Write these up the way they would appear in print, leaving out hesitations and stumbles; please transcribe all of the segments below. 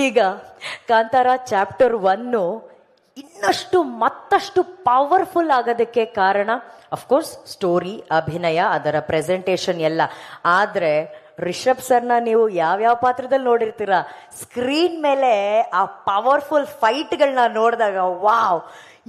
ಈಗ ಕಾಂತಾರ ಚಾಪ್ಟರ್ 1 ಇನ್ನಷ್ಟು ಮತ್ತಷ್ಟು ಪವರ್ಫುಲ್ ಆಗೋದಕ್ಕೆ ಕಾರಣ ಅಫ್ಕೋರ್ಸ್ ಸ್ಟೋರಿ, ಅಭಿನಯ, ಅದರ ಪ್ರೆಸೆಂಟೇಷನ್ ಎಲ್ಲ. ಆದ್ರೆ ರಿಷಬ್ ಸರ್ನ ನೀವು ಯಾವ್ಯಾವ ಪಾತ್ರದಲ್ಲಿ ನೋಡಿರ್ತೀರಾ, ಸ್ಕ್ರೀನ್ ಮೇಲೆ ಆ ಪವರ್ಫುಲ್ ಫೈಟ್ಗಳನ್ನ ನೋಡಿದಾಗ ವಾವ್,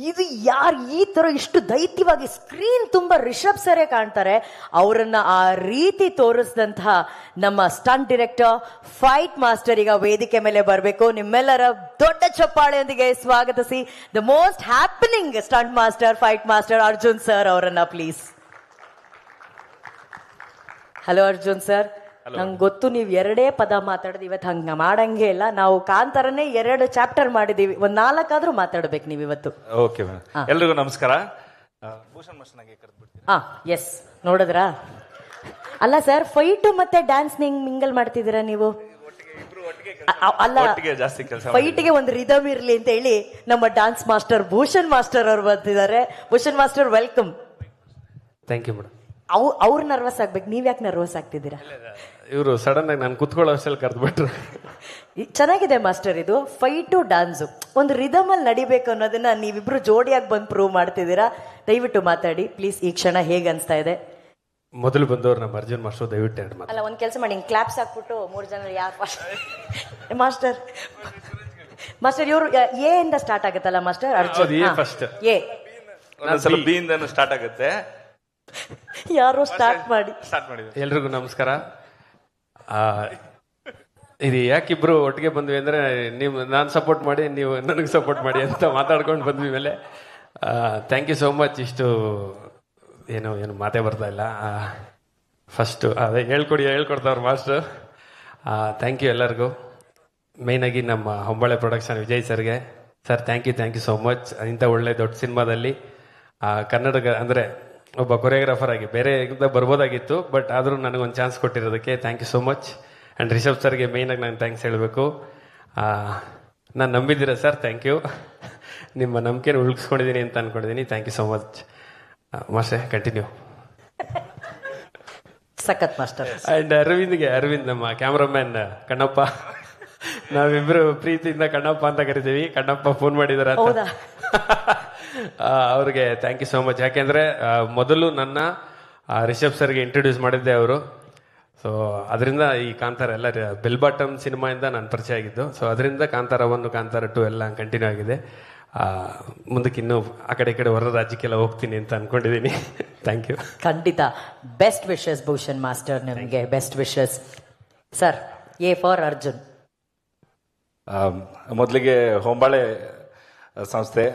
ಇದು ಯಾರು ಈ ತರ ಇಷ್ಟು ದೈತ್ಯವಾಗಿ ಸ್ಕ್ರೀನ್ ತುಂಬಾ ರಿಷಬ್ ಸರೇ ಕಾಣ್ತಾರೆ. ಅವರನ್ನ ಆ ರೀತಿ ತೋರಿಸಿದಂತಹ ನಮ್ಮ ಸ್ಟಂಟ್ ಡೈರೆಕ್ಟರ್, ಫೈಟ್ ಮಾಸ್ಟರ್ ಈಗ ವೇದಿಕೆ ಮೇಲೆ ಬರಬೇಕು. ನಿಮ್ಮೆಲ್ಲರ ದೊಡ್ಡ ಚಪ್ಪಾಳೆಯೊಂದಿಗೆ ಸ್ವಾಗತಿಸಿ the most happening stunt master, fight master Arjun sir ಅವರನ್ನ ಪ್ಲೀಸ್. Hello Arjun sir. ನಂಗೆ ಗೊತ್ತು ನೀವು 2 ಪದ ಮಾತಾಡೋದು, ಇವತ್ತು ಹಂಗ ಮಾಡಂಗೆ ಇಲ್ಲ. ನಾವು ಕಾಂತಾರನೇ 2 ಚಾಪ್ಟರ್ ಮಾಡಿದೀವಿ, ಒಂದ್ 4 ಆದ್ರೂ ಮಾತಾಡ್ಬೇಕು ನೀವು ಇವತ್ತು. ಓಕೆ ಮೇಡಮ್, ಎಲ್ರಿಗೂ ನಮಸ್ಕಾರ. ಭೂಷಣ್ ಮಾಸ್ಟರ್ನಾಗೆ ಕರೆದ್ಬಿಡ್ತೀನಿ. ಎಸ್, ನೋಡಿದ್ರಾ? ಅಲ್ಲ ಸರ್, ಫೈಟ್ ಮತ್ತೆ ಡ್ಯಾನ್ಸ್ ಮಿಂಗಲ್ ಮಾಡ್ತಿದ್ದೀರಾ ನೀವು? ಅಲ್ಲ, ಫೈಟ್ಗೆ ಒಂದು ರಿದಮ್ ಇರ್ಲಿ ಅಂತ ಹೇಳಿ ನಮ್ಮ ಡಾನ್ಸ್ ಮಾಸ್ಟರ್ ಭೂಷಣ್ ಮಾಸ್ಟರ್ ಅವ್ರು ಬರ್ತಿದ್ದಾರೆ. Bhushan master, welcome. Thank you madam. ಅವ್ರು ನರ್ವಸ್ ಆಗ್ಬೇಕು, ನೀವ್ ಯಾಕೆ ನರ್ವಸ್ ಆಗ್ತಿದ್ದೀರಾ? ಇವರು ಸಡನ್ ಆಗಿ ನಾನು ಕುತ್ಕೊಳ್ಳೋ ಅಷ್ಟಲ್ಲಿ ಕರೆದ್ಬಿಟ್ರು. ಚೆನ್ನಾಗಿದೆ ಮಾಸ್ಟರ್, ಇದು ಫೈಟು ಡ್ಯಾನ್ಸು ಒಂದು ರಿದಮ್ ಅಲ್ಲಿ ನಡಿಬೇಕು ಅನ್ನೋದನ್ನ ನೀವಿಬ್ರು ಜೋಡಿಯಾಗಿ ಬಂದು ಪ್ರೂವ್ ಮಾಡ್ತಿದ್ದೀರಾ. ದಯವಿಟ್ಟು ಮಾತಾಡಿ ಪ್ಲೀಸ್. ಈ ಕ್ಷಣ ಹೇಗೆ ಅನ್ಸ್ತಾ ಇದೆ? ಮೊದಲು ಬಂದವ್ರು ನಮ್ಮ ಅರ್ಜುನ್ ಮಾಸ್ಟರ್, ದಯವಿಟ್ಟು ಎರಡು ಮಾತು. ಅಲ್ಲ, ಒಂದ್ ಕೆಲಸ ಮಾಡಿ, ಕ್ಲಾಪ್ಸ್ ಹಾಕ್ಬಿಟ್ಟು 3 ಜನ ಯಾರು ಮಾಸ್ಟರ್ ಮಾಸ್ಟರ್ ಇವರು ಎ ಇಂದ ಸ್ಟಾರ್ಟ್ ಆಗುತ್ತಲ್ಲ ಮಾಸ್ಟರ್? ಅರ್ಜುನ್ ಫಸ್ಟ್ ಎ, ಒಂದೊಂದ್ಸಲ ಬಿ ಇಂದ ಸ್ಟಾರ್ಟ್ ಆಗುತ್ತೆ. ಯಾರೋ ಸ್ಟಾರ್ಟ್ ಮಾಡಿ. ಎಲ್ರಿಗೂ ನಮಸ್ಕಾರ. ಇದು ಯಾಕಿಬ್ರು ಒಟ್ಟಿಗೆ ಬಂದ್ವಿ ಅಂದ್ರೆ, ನೀವು ನಾನು ಸಪೋರ್ಟ್ ಮಾಡಿ, ನೀವು ನನಗೆ ಸಪೋರ್ಟ್ ಮಾಡಿ ಅಂತ ಮಾತಾಡ್ಕೊಂಡು ಬಂದ್ವಿ. ಮೇಲೆ ಥ್ಯಾಂಕ್ ಯು ಸೋ ಮಚ್. ಇಷ್ಟು ಏನು ಮಾತೇ ಬರ್ತಾ ಇಲ್ಲ. ಫಸ್ಟು ಅದೇ ಹೇಳ್ಕೊಡ್ತಾವ್ರು ಮಾಸ್ಟರ್. ಥ್ಯಾಂಕ್ ಯು ಎಲ್ಲರಿಗೂ. ಮೇಯ್ನಾಗಿ ನಮ್ಮ ಹೊಂಬಾಳೆ ಪ್ರೊಡಕ್ಷನ್ ವಿಜಯ್ ಸರ್ಗೆ. Sir thank you so much. ಇಂಥ ಒಳ್ಳೆ ದೊಡ್ಡ ಸಿನಿಮಾದಲ್ಲಿ ಕನ್ನಡ ಅಂದರೆ ಒಬ್ಬ ಕೊರಿಯೋಗ್ರಾಫರ್ ಆಗಿ ಬೇರೆ ಬರ್ಬೋದಾಗಿತ್ತು, ಬಟ್ ಆದರೂ ನನಗೊಂದು ಚಾನ್ಸ್ ಕೊಟ್ಟಿರೋದಕ್ಕೆ thank you so much. And Rishab ಸರ್ಗೆ ಮೇಯ್ನಾಗಿ ನಾನು ಥ್ಯಾಂಕ್ಸ್ ಹೇಳಬೇಕು. ನಾನು ನಂಬಿದ್ದೀರಾ ಸರ್, ಥ್ಯಾಂಕ್ ಯು. ನಿಮ್ಮ ನಂಬಿಕೆನ ಉಳಿಸ್ಕೊಂಡಿದ್ದೀನಿ ಅಂತ ಅಂದ್ಕೊಂಡಿದ್ದೀನಿ. Thank you so much master. Continue. ಸಖತ್ ಮಾಸ್ಟರ್. ಆ್ಯಂಡ್ ಅರವಿಂದ್ ನಮ್ಮ ಕ್ಯಾಮ್ರಾಮ್ಯಾನ್ ಕಣ್ಣಪ್ಪ, ನಾವಿಬ್ರು ಪ್ರೀತಿಯಿಂದ ಕಣ್ಣಪ್ಪ ಅಂತ ಕರಿತೀವಿ. ಕಣ್ಣಪ್ಪ ಫೋನ್ ಮಾಡಿದಾರ ಅಂತ. ಅವ್ರಿಗೆ ಥ್ಯಾಂಕ್ ಯು ಸೋ ಮಚ್. ಯಾಕೆಂದ್ರೆ ಮೊದಲು ನನ್ನ ರಿಷಬ್ ಸರ್ಗೆ ಇಂಟ್ರೊಡ್ಯೂಸ್ ಮಾಡಿದ್ದೆ ಅವರು. ಸೊ ಅದರಿಂದ ಈ ಕಾಂತಾರ ಎಲ್ಲ ಬೆಲ್ ಬಾಟಮ್ ಸಿನಿಮಾಯಿಂದ ನಾನು ಪರಿಚಯ ಆಗಿದ್ದು. ಸೊ ಅದರಿಂದ ಕಾಂತಾರ 1, ಕಾಂತಾರ 2 ಎಲ್ಲ ಕಂಟಿನ್ಯೂ ಆಗಿದೆ. ಮುಂದಕ್ಕೆ ಇನ್ನೂ ಆ ಕಡೆ ಈ ಕಡೆ ಹೊರ ರಾಜ್ಯಕ್ಕೆಲ್ಲ ಹೋಗ್ತೀನಿ ಅಂತ ಅನ್ಕೊಂಡಿದ್ದೀನಿ. Thank you. ಖಂಡಿತ. ಬೆಸ್ಟ್ ವಿಶಸ್ ಭೂಷಣ್ ಮಾಸ್ಟರ್, ನಿಮಗೆ best wishes. Sir, a for Arjun. ಮೊದಲಿಗೆ ಹೊಂಬಾಳೆ ಸಂಸ್ಥೆ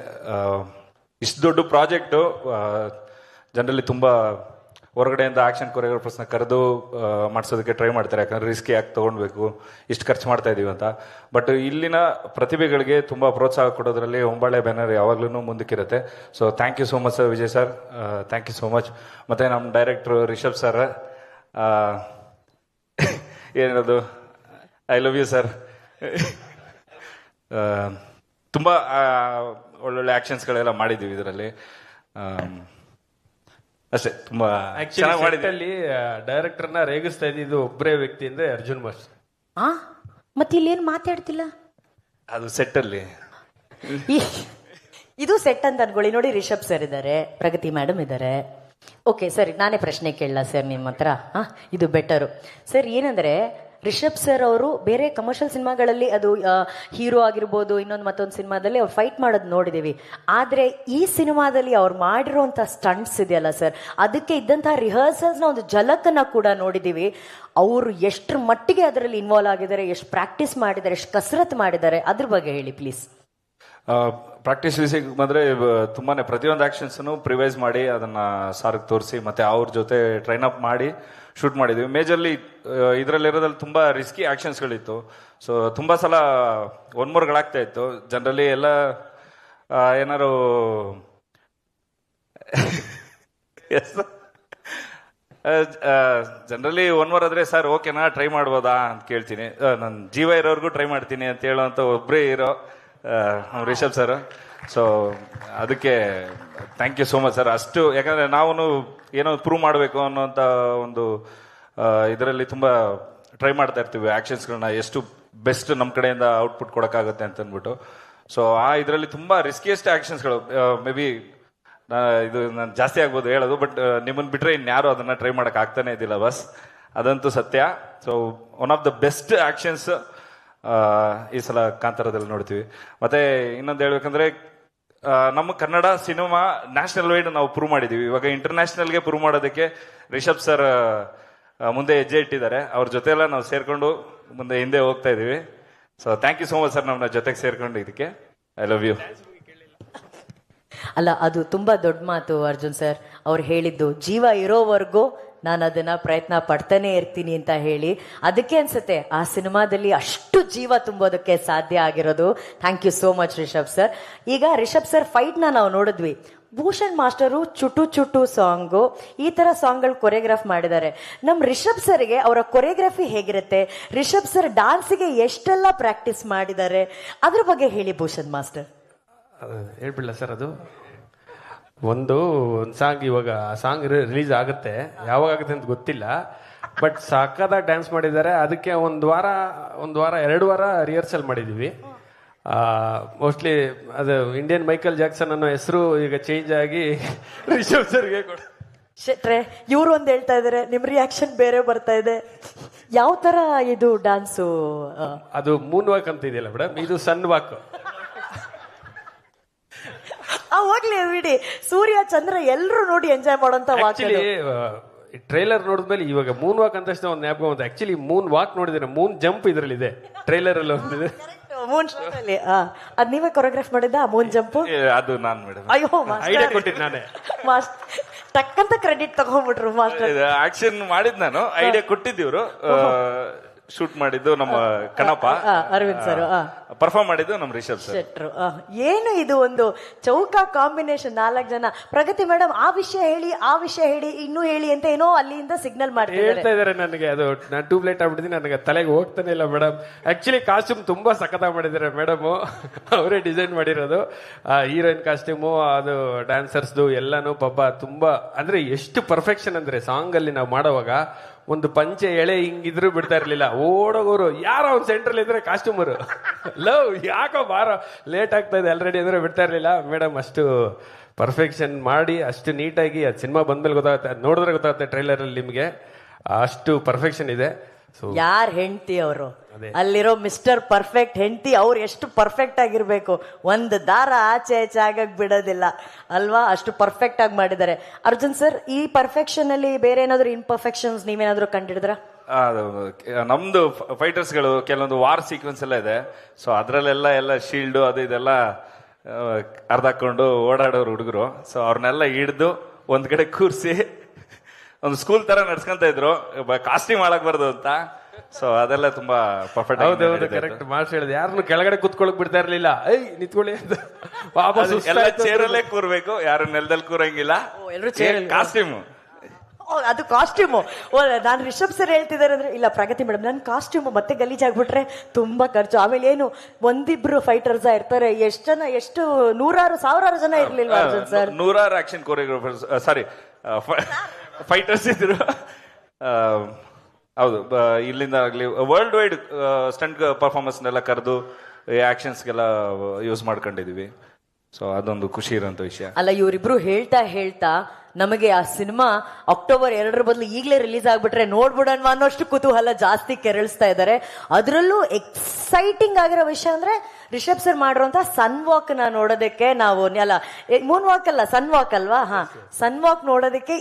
ಇಷ್ಟು ದೊಡ್ಡ ಪ್ರಾಜೆಕ್ಟು ಜನರಲ್ಲಿ ತುಂಬ ಹೊರಗಡೆಯಿಂದ ಆಕ್ಷನ್ ಕೊರಿಯೋಗ್ರಾಫರ್ಸ್ನ ಕರೆದು ಮಾಡಿಸೋದಕ್ಕೆ ಟ್ರೈ ಮಾಡ್ತಾರೆ. ಯಾಕಂದರೆ ರಿಸ್ಕಿ ಯಾಕೆ ತೊಗೊಳ್ಬೇಕು, ಇಷ್ಟು ಖರ್ಚು ಮಾಡ್ತಾ ಇದ್ದೀವಿ ಅಂತ. ಬಟ್ ಇಲ್ಲಿನ ಪ್ರತಿಭೆಗಳಿಗೆ ತುಂಬ ಪ್ರೋತ್ಸಾಹ ಕೊಡೋದ್ರಲ್ಲಿ ಹೊಂಬಾಳೆ ಬ್ಯಾನರ್ ಯಾವಾಗಲೂ ಮುಂದಕ್ಕಿರುತ್ತೆ. So thank you so much sir, Vijay sir, thank you so much. ಮತ್ತು ನಮ್ಮ ಡೈರೆಕ್ಟ್ರು ರಿಷಬ್ ಸರ್, ಏನದು ಐ ಲವ್ ಯು ಸರ್. ತುಂಬ ಒಳ್ಳೊಳ್ಳೆ ಆಕ್ಷನ್ಸ್ಗಳೆಲ್ಲ ಮಾಡಿದ್ದೀವಿ ಇದರಲ್ಲಿ. ಅಷ್ಟೇ, ತುಂಬಾ ಚೆನ್ನಾಗಿ ಮಾಡಿದ್ದಲ್ಲಿ. ಡೈರೆಕ್ಟರ್ನ ರೇಗಿಸ್ತಾ ಇದ್ದಿದ್ದು ಒಬ್ಬರೇ ವ್ಯಕ್ತಿ ಅಂದ್ರೆ ಅರ್ಜುನ್ ಮಾಸ್ಟರ್. ಮತ್ತೆ ಇಲ್ಲೇನು ಮಾತಾಡ್ತಿಲ್ಲ? ಅದು ಸೆಟ್ ಅಲ್ಲಿ. ಇದು ಸೆಟ್ ಅಂತ ಅನ್ಕೊಳ್ಳಿ. ನೋಡಿ, ರಿಷಬ್ ಸರ್ ಇದ್ದಾರೆ, ಪ್ರಗತಿ ಮೇಡಮ್ ಇದ್ದಾರೆ. ಓಕೆ ಸರಿ, ನಾನೇ ಪ್ರಶ್ನೆ ಕೇಳಲ್ಲ ಸರ್ ನಿಮ್ಮ ಹತ್ರ. ಇದು ಬೆಟರು ಸರ್. ಏನಂದ್ರೆ ರಿಷಬ್ ಸರ್ ಅವರು ಬೇರೆ ಕಮರ್ಷಿಯಲ್ ಸಿನಿಮಾಗಳಲ್ಲಿ ಅದು ಹೀರೋ ಆಗಿರ್ಬೋದು, ಇನ್ನೊಂದು ಮತ್ತೊಂದು ಸಿನಿಮಾದಲ್ಲಿ ಅವ್ರು ಫೈಟ್ ಮಾಡೋದು ನೋಡಿದೀವಿ. ಆದ್ರೆ ಈ ಸಿನಿಮಾದಲ್ಲಿ ಅವ್ರು ಮಾಡಿರೋಂಥ ಸ್ಟಂಟ್ಸ್ ಇದೆಯಲ್ಲ ಸರ್, ಅದಕ್ಕೆ ಇದ್ದಂತಹ ರಿಹರ್ಸಲ್ಸ್ನ ಒಂದು ಝಲಕನ್ನ ಕೂಡ ನೋಡಿದೀವಿ. ಅವರು ಎಷ್ಟರ ಮಟ್ಟಿಗೆ ಅದರಲ್ಲಿ ಇನ್ವಾಲ್ವ್ ಆಗಿದ್ದಾರೆ, ಎಷ್ಟು ಪ್ರಾಕ್ಟೀಸ್ ಮಾಡಿದ್ದಾರೆ, ಎಷ್ಟು ಕಸರತ್ತು ಮಾಡಿದ್ದಾರೆ, ಅದ್ರ ಬಗ್ಗೆ ಹೇಳಿ ಪ್ಲೀಸ್. ಪ್ರಾಕ್ಟೀಸ್ ವಿಷಯಕ್ಕೆ ಬಂದರೆ ತುಂಬಾನೇ ಪ್ರತಿಯೊಂದು ಆಕ್ಷನ್ಸನ್ನು ಪ್ರಿವೈಸ್ ಮಾಡಿ ಅದನ್ನ ಸಾರಿಗೆ ತೋರಿಸಿ ಮತ್ತೆ ಅವ್ರ ಜೊತೆ ಟ್ರೈನ್ ಅಪ್ ಮಾಡಿ ಶೂಟ್ ಮಾಡಿದ್ವಿ. ಮೇಜರ್ಲಿ ಇದರಲ್ಲಿರೋದ್ರಲ್ಲಿ ತುಂಬ ರಿಸ್ಕಿ ಆಕ್ಷನ್ಸ್ಗಳಿತ್ತು. ಸೊ ತುಂಬ ಸಲ 1 ಮೂರ್ಗಳಾಗ್ತಾ ಇತ್ತು. ಜನರಲಿ ಎಲ್ಲ ಏನಾರು ಜನರಲಿ 1 ಮೂರ್ ಆದ್ರೆ ಸರ್ ಓಕೆನಾ ಟ್ರೈ ಮಾಡ್ಬೋದಾ ಅಂತ ಕೇಳ್ತೀನಿ. ನಾನು ಜೀವ ಇರೋರ್ಗೂ ಟ್ರೈ ಮಾಡ್ತೀನಿ ಅಂತ ಹೇಳೋಂಥ ಒಬ್ಬರೇ ಇರೋ ರಿಷಬ್ ಸರ್. ಸೊ ಅದಕ್ಕೆ thank you so much sir. ಅಷ್ಟು ಯಾಕಂದರೆ ನಾವು ಏನೋ ಪ್ರೂವ್ ಮಾಡಬೇಕು ಅನ್ನೋಂಥ ಒಂದು ಇದರಲ್ಲಿ ತುಂಬ ಟ್ರೈ ಮಾಡ್ತಾ ಇರ್ತೀವಿ. ಆ್ಯಕ್ಷನ್ಸ್ಗಳನ್ನ ಎಷ್ಟು ಬೆಸ್ಟ್ ನಮ್ಮ ಕಡೆಯಿಂದ ಔಟ್ಪುಟ್ ಕೊಡೋಕ್ಕಾಗುತ್ತೆ ಅಂತ ಅಂದ್ಬಿಟ್ಟು. ಸೊ ಆ ಇದರಲ್ಲಿ ತುಂಬ ರಿಸ್ಕಿಯೆಸ್ಟ್ ಆ್ಯಕ್ಷನ್ಸ್ಗಳು, ಮೇ ಬಿ ಇದು ನಾನು ಜಾಸ್ತಿ ಆಗ್ಬೋದು ಹೇಳೋದು, ಬಟ್ ನಿಮ್ಮನ್ನು ಬಿಟ್ಟರೆ ಇನ್ಯಾರು ಅದನ್ನು ಟ್ರೈ ಮಾಡೋಕೆ ಆಗ್ತಾನೆ ಇದ್ದಿಲ್ಲ ಬಸ್, ಅದಂತೂ ಸತ್ಯ. So one of the best actions ಈ ಸಲ ಕಾಂತಾರದಲ್ಲಿ ನೋಡ್ತೀವಿ. ಮತ್ತೆ ಇನ್ನೊಂದು ಹೇಳ್ಬೇಕಂದ್ರೆ ನಮ್ಮ ಕನ್ನಡ ಸಿನಿಮಾ ನ್ಯಾಷನಲ್ ವೈಡ್ ನಾವು ಪ್ರೂವ್ ಮಾಡಿದ್ದೀವಿ. ಇವಾಗ ಇಂಟರ್ನ್ಯಾಷನಲ್ಗೆ ಪ್ರೂವ್ ಮಾಡೋದಕ್ಕೆ ರಿಷಬ್ ಸರ್ ಮುಂದೆ ಹೆಜ್ಜೆ ಇಟ್ಟಿದ್ದಾರೆ. ಅವ್ರ ಜೊತೆ ಎಲ್ಲ ನಾವು ಸೇರ್ಕೊಂಡು ಮುಂದೆ ಹಿಂದೆ ಹೋಗ್ತಾ ಇದೀವಿ. So thank you so much sir, ನಮ್ಮನ್ನ ಜೊತೆಗೆ ಸೇರ್ಕೊಂಡು ಇದಕ್ಕೆ. I love you. ಅಲ್ಲ, ಅದು ತುಂಬಾ ದೊಡ್ಡ ಮಾತು ಅರ್ಜುನ್ ಸರ್ ಅವ್ರು ಹೇಳಿದ್ದು. ಜೀವ ಇರೋವರೆಗೂ ನಾನು ಅದನ್ನ ಪ್ರಯತ್ನ ಪಡ್ತಾನೆ ಇರ್ತೀನಿ ಅಂತ ಹೇಳಿ. ಅದಕ್ಕೆ ಅನ್ಸುತ್ತೆ ಆ ಸಿನಿಮಾದಲ್ಲಿ ಅಷ್ಟು ಜೀವ ತುಂಬೋದಕ್ಕೆ ಸಾಧ್ಯ ಆಗಿರೋದು. Thank you so much Rishab sir. ಈಗ ರಿಷಬ್ ಸರ್ ಫೈಟ್ನ ನಾವು ನೋಡಿದ್ವಿ. ಭೂಷಣ್ ಮಾಸ್ಟರು ಚುಟು ಚುಟು ಸಾಂಗು, ಈ ತರ ಸಾಂಗ್ಗಳು ಕೊರಿಯೋಗ್ರಾಫ್ ಮಾಡಿದ್ದಾರೆ. ನಮ್ ರಿಷಬ್ ಸರ್ಗೆ ಅವರ ಕೊರಿಯೋಗ್ರಫಿ ಹೇಗಿರುತ್ತೆ, ರಿಷಬ್ ಸರ್ ಡಾನ್ಸ್ಗೆ ಎಷ್ಟೆಲ್ಲ ಪ್ರಾಕ್ಟೀಸ್ ಮಾಡಿದ್ದಾರೆ, ಅದ್ರ ಬಗ್ಗೆ ಹೇಳಿ ಭೂಷಣ್ ಮಾಸ್ಟರ್. ಹೇಳ್ಬಿಡ್ಲ ಸರ್, ಅದು ಒಂದು ಸಾಂಗ್ ಇವಾಗ ಸಾಂಗ್ ರಿಲೀಸ್ ಆಗುತ್ತೆ, ಯಾವಾಗ ಆಗುತ್ತೆ ಅಂತ ಗೊತ್ತಿಲ್ಲ, ಬಟ್ ಸಕ್ಕತ್ತಾಗಿ ಡ್ಯಾನ್ಸ್ ಮಾಡಿದ್ದಾರೆ. ಅದಕ್ಕೆ ಒಂದು ವಾರ 2 ವಾರ ರಿಹರ್ಸಲ್ ಮಾಡಿದ್ದೀವಿ. ಮೋಸ್ಟ್ಲಿ ಅದು ಇಂಡಿಯನ್ ಮೈಕಲ್ ಜಾಕ್ಸನ್ ಅನ್ನೋ ಹೆಸರು ಈಗ ಚೇಂಜ್ ಆಗಿ ರಿಷಬ್ ಸರ್ಗೆ ಕೊಡು. ಶೆಟ್ರೆ, ಇವ್ರು ಒಂದ್ ಹೇಳ್ತಾ ಇದಾರೆ, ನಿಮ್ ರಿಯಾಕ್ಷನ್ ಬೇರೆ ಬರ್ತಾ ಇದೆ. ಯಾವ ತರ ಇದು ಡಾನ್ಸು? ಅದು ಮೂನ್ ವಾಕ್ ಅಂತ ಇದೆಯಲ್ಲ ಮೇಡಮ್, ಇದು ಸನ್ ವಾಕ್. ಹೋಗ್ಲಿ ಬಿಡಿ, ಸೂರ್ಯ ಚಂದ್ರ ಎಲ್ರು ನೋಡಿ ಎಂಜಾಯ್ ಮಾಡೋಂತ ಆಕ್ಚುಲಿ ಟ್ರೈಲರ್ ನೋಡಿದ್ಮೇಲೆ ಇವಾಗ ಮೂನ್ ವಾಕ್ ಅಂತ ತಕ್ಷಣ ಒಂದು ಜ್ಞಾಪಕ ಬಂತು. ಆಕ್ಚುಲಿ ಮೂನ್ ವಾಕ್ ನೋಡಿದ್ರೆ ಮೂನ್ ಜಂಪ್ ಇದ್ರಲ್ಲಿ ಇದೆ, ಟ್ರೈಲರ್ ಅಲ್ಲಿ ಒಂದಿದೆ. ಮೂನ್ ಶಾಟ್ ಅಲ್ಲಿ ಅದ್ ನೀವೇ ಕೊರಿಯೋಗ್ರಾಫ್ ಮಾಡಿದ್ದ ಮೂನ್ ಜಂಪ್? ಅದು ನಾನು ಮೇಡಮ್ ಅಯ್ಯೋ, ಐಡಿಯಾ ಕೊಟ್ಟಿದ್ದು ನಾನೇ. ಟಕ್ಕಂತ ಕ್ರೆಡಿಟ್ ತಗೊಂಡ್ಬಿಟ್ರು ಮಾಸ್ಟರ್. ಆಕ್ಷನ್ ಮಾಡಿದ್ ನಾನು, ಐಡಿಯಾ ಕೊಟ್ಟಿದ್ದೀವ್ರು, ಶೂಟ್ ಮಾಡಿದ್ದು ನಮ್ಮ ಕಣಪ್ಪ, ಅರವಿಂದ್ ಸರ್, ಪರ್ಫಾರ್ಮ್ ಮಾಡಿದ್ದು ನಮ್ಮ ರಿಷಬ್ ಸರ್. ಶೆಟ್ರು. ಏನು ಇದು ಒಂದು ಚೌಕ ಕಾಂಬಿನೇಷನ್, 4 ಜನ. ಪ್ರಗತಿ ಮೇಡಮ್ ಆ ವಿಷಯ ಹೇಳಿ, ಆ ವಿಷಯ ಹೇಳಿ, ಇನ್ನೂ ಹೇಳಿ ಅಂತ ಏನೋ ಅಲ್ಲಿಂದ ಸಿಗ್ನಲ್ ಹೇಳ್ತಾ ಇದಾರೆ ನನಗೆ. ಅದು ನಾನು ಟ್ಯೂಬ್ ಲೈಟ್ ಆಗ್ಬಿಟ್ಟಿದ್ದೀನಿ, ನನಗೆ ತಲೆಗೆ ಹೋಗ್ತಾನೆ ಇಲ್ಲ ಮೇಡಮ್. ಆಕ್ಚುಲಿ ಕಾಸ್ಟ್ಯೂಮ್ ತುಂಬಾ ಸಖತ್ತಾಗಿ ಮಾಡಿದ್ದಾರೆ ಮೇಡಮ್, ಅವರೇ ಡಿಸೈನ್ ಮಾಡಿರೋದು. ಹೀರೋಯಿನ್ ಕಾಸ್ಟ್ಯೂಮು, ಅದು ಡ್ಯಾನ್ಸರ್ಸ್ದು ಎಲ್ಲಾನು ಪಾಪ ತುಂಬಾ, ಅಂದ್ರೆ ಎಷ್ಟು ಪರ್ಫೆಕ್ಷನ್ ಅಂದ್ರೆ ಸಾಂಗ್ ಅಲ್ಲಿ ನಾವು ಮಾಡೋವಾಗ ಒಂದು ಪಂಚೆ ಎಳೆ ಹಿಂಗಿದ್ರು ಬಿಡ್ತಾ ಇರ್ಲಿಲ್ಲ. ಓಡೋಗೋರು ಯಾರೋ ಒಂದು ಸೆಂಟ್ರಲ್ ಇದ್ರೆ ಕಾಸ್ಟ್ಯೂಮರು ಲವ್ ಯಾಕೋ ಬಾರ ಲೇಟ್ ಆಗ್ತಾ ಇದೆ ಆಲ್ರೆಡಿ ಅಂದ್ರೆ ಬಿಡ್ತಾ ಇರ್ಲಿಲ್ಲ. ಮೇಡಮ್ ಅಷ್ಟು ಪರ್ಫೆಕ್ಷನ್ ಮಾಡಿ ಅಷ್ಟು ನೀಟಾಗಿ, ಅದು ಸಿನಿಮಾ ಬಂದ್ಮೇಲೆ ಗೊತ್ತಾಗುತ್ತೆ, ನೋಡಿದ್ರೆ ಗೊತ್ತಾಗುತ್ತೆ ಟ್ರೈಲರ್ ಅಲ್ಲಿ ನಿಮ್ಗೆ, ಅಷ್ಟು ಪರ್ಫೆಕ್ಷನ್ ಇದೆ. ಯಾರ್ ಹೆಂಡತಿ ಅವರು, ಅಲ್ಲಿರೋ ಮಿಸ್ಟರ್ ಪರ್ಫೆಕ್ಟ್ ಹೆಂಡತಿ, ಅವ್ರು ಎಷ್ಟು ಪರ್ಫೆಕ್ಟ್ ಆಗಿರ್ಬೇಕು, ಒಂದು ದಾರ ಆಚೆ ಆಚೆ ಆಗಕ್ ಬಿಡೋದಿಲ್ಲ ಅಲ್ವಾ, ಅಷ್ಟು ಪರ್ಫೆಕ್ಟ್ ಆಗಿ ಮಾಡಿದ್ದಾರೆ. ಅರ್ಜುನ್ ಸರ್, ಈ ಪರ್ಫೆಕ್ಷನ್ ಅಲ್ಲಿ ಬೇರೆ ಏನಾದ್ರು ಇನ್ಪರ್ಫೆಕ್ಷನ್ಸ್ ನೀವೇನಾದ್ರು ಕಂಡಿಡಿದ್ರ? ನಮ್ದು ಫೈಟರ್ಸ್ಗಳು ಕೆಲವೊಂದು ವಾರ್ ಸೀಕ್ವೆನ್ಸ್ ಎಲ್ಲ ಇದೆ. ಸೊ ಅದ್ರಲ್ಲೆಲ್ಲ ಶೀಲ್ಡ್ ಅದು ಇದೆಲ್ಲ ಅರ್ಧಾಕೊಂಡು ಓಡಾಡೋರು ಹುಡುಗರು. ಸೊ ಅವ್ರನ್ನೆಲ್ಲ ಹಿಡ್ದು ಒಂದ್ ಕಡೆ ಕೂರಿಸಿ ಒಂದು ಸ್ಕೂಲ್ ತರ ನಡ್ಸ್ಕೊಂತ ಇದ್ರು, ಕಾಸ್ಟ್ಯೂಮ್ ಹಾಳಾಗ್ಬಾರ್ದು ಅಂತ. ಸೊ ಅದೆಲ್ಲ ತುಂಬಾ ಪರ್ಫೆಕ್ಟ್. ಹೌದೌದು, ಕರೆಕ್ಟ್ ಮಾಸ್ಟರ್ ಹೇಳಿದೆ. ಯಾರನ್ನು ಕೆಳಗಡೆ ಕುತ್ಕೊಳಕ್ ಬಿಡ್ತಾ ಇರ್ಲಿಲ್ಲ, ನಿಂತ್ಕೊಳ್ಳಿ ಅಂತ. ಎಲ್ಲ ಚೇರಲ್ಲೇ ಕೂರ್ಬೇಕು, ಯಾರು ನೆಲದಲ್ಲಿ ಕೂರಂಗಿಲ್ಲ, ಕಾಸ್ಟ್ಯೂಮ್. ಅದು ಕಾಸ್ಟ್ಯೂಮು. ನಾನು ರಿಷಬ್ ಸರ್ ಹೇಳ್ತಿದ್ದಾರೆ ಅಂದ್ರೆ, ಇಲ್ಲ ಪ್ರಗತಿ ಮೇಡಮ್ ನನ್ ಕಾಸ್ಟ್ಯೂಮ್ ಮತ್ತೆ ಗಲೀಜಾಗ್ಬಿಟ್ರೆ ತುಂಬಾ ಖರ್ಚು. ಆಮೇಲೆ ಏನು ಒಂದಿಬ್ರು ಫೈಟರ್ಸ್ ಇರ್ತಾರೆ, ಎಷ್ಟು ಜನ, ಎಷ್ಟು ನೂರಾರು ಸಾವಿರಾರು ಜನ ಇರ್ಲಿಲ್ವಾ ಅರ್ಜುನ್ ಸರ್? 100 ಆಕ್ಷನ್ ಕೊರಿಯೋಗ್ರಾಫರ್ಸ್, ಸಾರಿ ಫೈಟರ್ಸ್ ಇದ್ರು. ಹೌದು, ಇಲ್ಲಿಂದ ಆಗ್ಲಿ ವರ್ಲ್ಡ್ ವೈಡ್ ಸ್ಟಂಟ್ ಪರ್ಫಾರ್ಮೆನ್ಸ್ನೆಲ್ಲ ಕರೆದು ಆಕ್ಷನ್ಸ್ಗೆಲ್ಲ ಯೂಸ್ ಮಾಡ್ಕೊಂಡಿದೀವಿ. ಸೊ ಅದೊಂದು ಖುಷಿ ಇರೋಂಥ ವಿಷಯ. ಅಲ್ಲ, ಇವರಿಬ್ರು ಹೇಳ್ತಾ ನಮಗೆ ಆ ಸಿನಿಮಾ ಅಕ್ಟೋಬರ್ 2 ಬದಲು ಈಗಲೇ ರಿಲೀಸ್ ಆಗ್ಬಿಟ್ರೆ ನೋಡ್ಬಿಡೋಣ ಅನ್ನೋಷ್ಟು ಕುತೂಹಲ ಜಾಸ್ತಿ ಕೆರಳಿಸ್ತಾ ಇದ್ದಾರೆ. ಅದರಲ್ಲೂ ಎಕ್ಸೈಟಿಂಗ್ ಆಗಿರೋ ವಿಷಯ ಅಂದ್ರೆ ರಿಷಬ್ ಸರ್ ಮಾಡಿರುವಂತ ಸನ್ ವಾಕ್ ನ ನೋಡೋದಕ್ಕೆ ನಾವು, ಅಲ್ಲ ಮೂನ್ ವಾಕ್ ಅಲ್ಲ, ಸನ್ ವಾಕ್ ಅಲ್ವಾ, ಸನ್ ವಾಕ್ ನೋಡೋದಕ್ಕೆ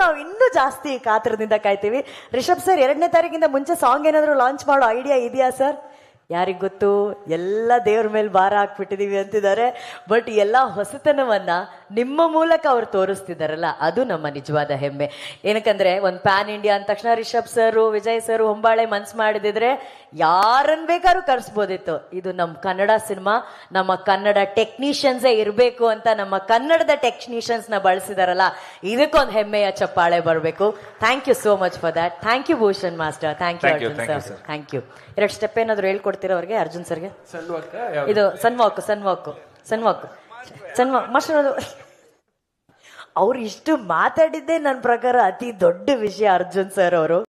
ನಾವು ಇನ್ನೂ ಜಾಸ್ತಿ ಕಾತರದಿಂದ ಕಾಯ್ತೀವಿ. ರಿಷಬ್ ಸರ್ 2ನೇ ತಾರೀಕಿಂದ ಮುಂಚೆ ಸಾಂಗ್ ಏನಾದ್ರು ಲಾಂಚ್ ಮಾಡೋ ಐಡಿಯಾ ಇದೆಯಾ ಸರ್? ಯಾರಿಗ್ ಗೊತ್ತು, ಎಲ್ಲ ದೇವ್ರ ಮೇಲೆ ಭಾರ ಹಾಕ್ಬಿಟ್ಟಿದೀವಿ ಅಂತಿದ್ದಾರೆ. ಬಟ್ ಎಲ್ಲ ಹೊಸತನವನ್ನ ನಿಮ್ಮ ಮೂಲಕ ಅವ್ರು ತೋರಿಸ್ತಿದಾರಲ್ಲ, ಅದು ನಮ್ಮ ನಿಜವಾದ ಹೆಮ್ಮೆ. ಏನಕ್ಕಂದ್ರೆ ಒಂದು ಪ್ಯಾನ್ ಇಂಡಿಯಾ ಅಂದ ತಕ್ಷಣ ರಿಷಬ್ ಸರ್, ವಿಜಯ್ ಸರ್, ಹೊಂಬಾಳೆ ಮನ್ಸ್ ಮಾಡಿದಿದ್ರೆ ಯಾರನ್ ಬೇಕಾದ್ರೂ ಕರ್ಸ್ಬೋದಿತ್ತು. ಇದು ನಮ್ಮ ಕನ್ನಡ ಸಿನಿಮಾ, ನಮ್ಮ ಕನ್ನಡ ಟೆಕ್ನಿಷಿಯನ್ಸೇ ಇರಬೇಕು ಅಂತ ನಮ್ಮ ಕನ್ನಡದ ಟೆಕ್ನಿಷಿಯನ್ಸ್ ನ ಬಳಸಿದಾರಲ್ಲ, ಇದಕ್ಕೊಂದು ಹೆಮ್ಮೆಯ ಚಪ್ಪಾಳೆ ಬರಬೇಕು. Thank you so much for that. Thank you Bhushan master, thank you Arjun sir, thank you. 2 step ಏನಾದ್ರು ಹೇಳ್ಕೊಡ್ತೀರಾ ಅವ್ರಿಗೆ, ಅರ್ಜುನ್ ಸರ್ಗೆ? ಇದು ಸನ್ ವಾಕ್ ಮಾಸ್ಟರ್. ಅವ್ರು ಇಷ್ಟು ಮಾತಾಡಿದ್ದೇ ನನ್ನ ಪ್ರಕಾರ ಅತಿ ದೊಡ್ಡ ವಿಷಯ ಅರ್ಜುನ್ ಸರ್ ಅವರು.